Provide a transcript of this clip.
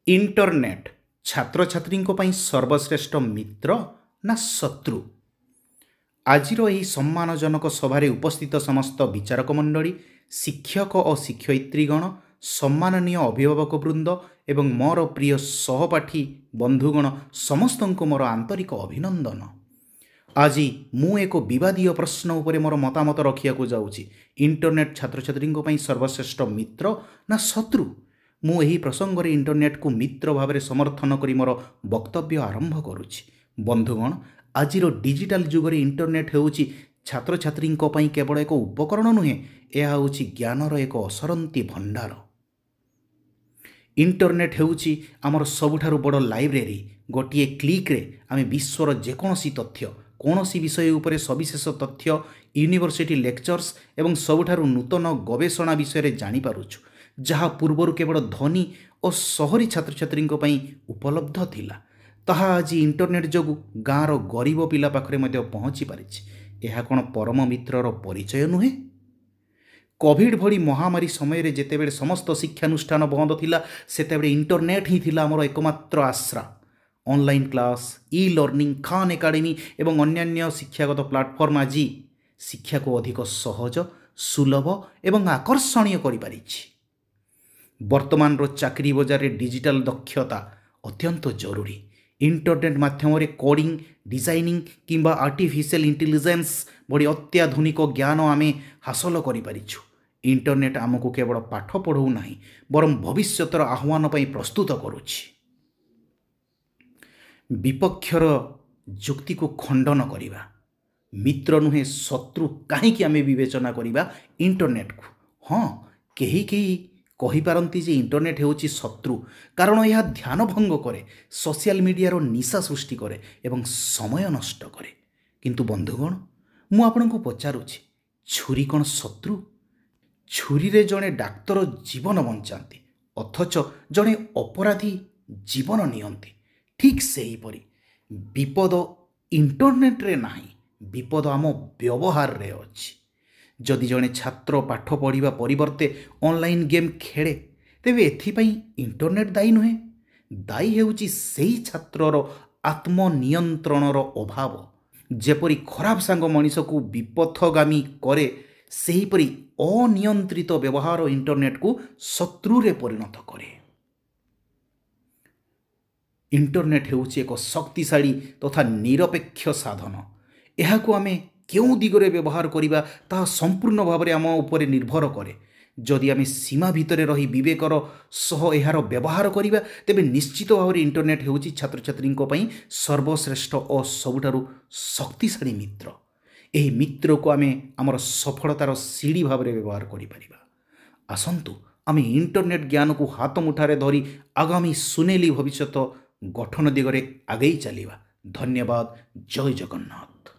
Internet छात्र छात्री सर्वश्रेष्ठ मित्र ना शत्रु। आजिर यही सम्मानजनक सभारे उपस्थित समस्त विचारक मंडली, शिक्षक और शिक्षयित्रीगण, सम्माननीय अभिभावक वृंद एवं मोर प्रिय सहपाठी बंधुगण समस्त को मोर आंतरिक अभिनंदन। आज मु एक विवादीय प्रश्न उपरे मोर मतामत रखिया जाऊँगी। इंटरनेट छात्र छात्री सर्वश्रेष्ठ मित्र ना शत्रु। मु एही प्रसंग रे इंटरनेट को मित्र भाव में समर्थन करी मोर वक्तव्य आरंभ करुछि। बंधुगण, आजिर डिजिटल जुगरे इंटरनेट हेउछि छात्र छात्री केवल एक उपकरण नुहे, यह हेउछि ज्ञानर एक असरंती भंडार। इंटरनेट हेउछि आमर सबुठारु बड़ लाइब्रेरी। गोटे क्लिक रे आमे विश्वर जेकोसी तथ्य, कौनसी विषय उपरे सविशेष तथ्य, यूनिवर्सिटी लेक्चर्स एवं सबुठारु नूतन गवेषणा विषय जानि पारुछु, जहाँ पूर्वर केवल धनी और सहरी छात्र छात्री उपलब्ध थिला, ताहा आज इंटरनेट जोगु गाँवर गरीब पिला पाखरे मध्य पहुँची पारिछि। यह कौन परम मित्रर परिचय नुहे? कोविड भली महामारी समय रे जेतेबेले समस्त शिक्षानुष्ठान बंद थिला, सेतेबेले इंटरनेट ही थिला हमर एकमात्र आश्रा। Online class, e learning, Khan academy एवं अन्यान्य शिक्षागत प्लाटफर्म आज शिक्षा को अधिक सहज, सुलभ एवं आकर्षणीय करि पारिछि। वर्तमान चाकरी बजार रे डिजिटल दक्षता अत्यंत जरूरी। इंटरनेट माध्यम रे कोडिंग, डिजाइनिंग किंबा आर्टिफिशियल इंटेलिजेंस बड़ी अत्याधुनिक ज्ञान आमे हासिल करि पारिछु। इंटरनेट आमको केवल पाठ पढ़ौ नाही, बरं भविष्यतर आह्वान पई प्रस्तुत करुछि। विपक्षर जुक्ति को खंडन करिबा, मित्र नुहे शत्रु काहेकि आमे विवेचना करिबा इंटरनेट को? हाँ, केही केही कहि पारंती जे इंटरनेट हेउछि शत्रु, कारण यह ध्यान भंग करे, सोशल मीडिया निशा सृष्टि करे एवं समय नष्ट करे। किंतु बंधुगण, मु आपनको पचारुछि, छुरी कौन शत्रु? छुरी रे जड़े डाक्तर जीवन बंचाती, अथच जड़े अपराधी जीवन नियंती। ठीक सेही परी विपद इंटरनेट रे नाही, विपद आम व्यवहार रे अछि। जदि जड़े छात्र पाठ पढ़ा परिवर्ते ऑनलाइन गेम खेले, तेबे एथिपाई इंटरनेट दायी नुहे। दायी हेउछि सेही छात्रर आत्मनियंत्रणर अभाव। जेपरी खराब सांग मनीष को विपथगामी करे, सेहीपरी अनियंत्रित व्यवहार इंटरनेट को शत्रु रे परिणत करे। इंटरनेट हेउछि एक शक्तिशाली तथा निरपेक्ष साधन। एहाकु आमे केउ दिगरे व्यवहार करिबा ता संपूर्ण भाव में आम उपरे निर्भर करे। जदि आमे सीमा भितरे रही विवेकर सह एहार व्यवहार करिबा, तेबे निश्चित भाव में इंटरनेट हेउछि छात्र छात्री सर्वश्रेष्ठ और सबुठारु शक्तिशाली मित्र। एही मित्र को आमे आमर सफलतार सीढ़ी भाव में व्यवहार करि परिबा। आसंतु आमे इंटरनेट ज्ञान को हाथ मुठारे धरी आगामी सुनेली भविष्यत गठन दिगरे आगेई चलिबा। धन्यवाद। जय जगन्नाथ।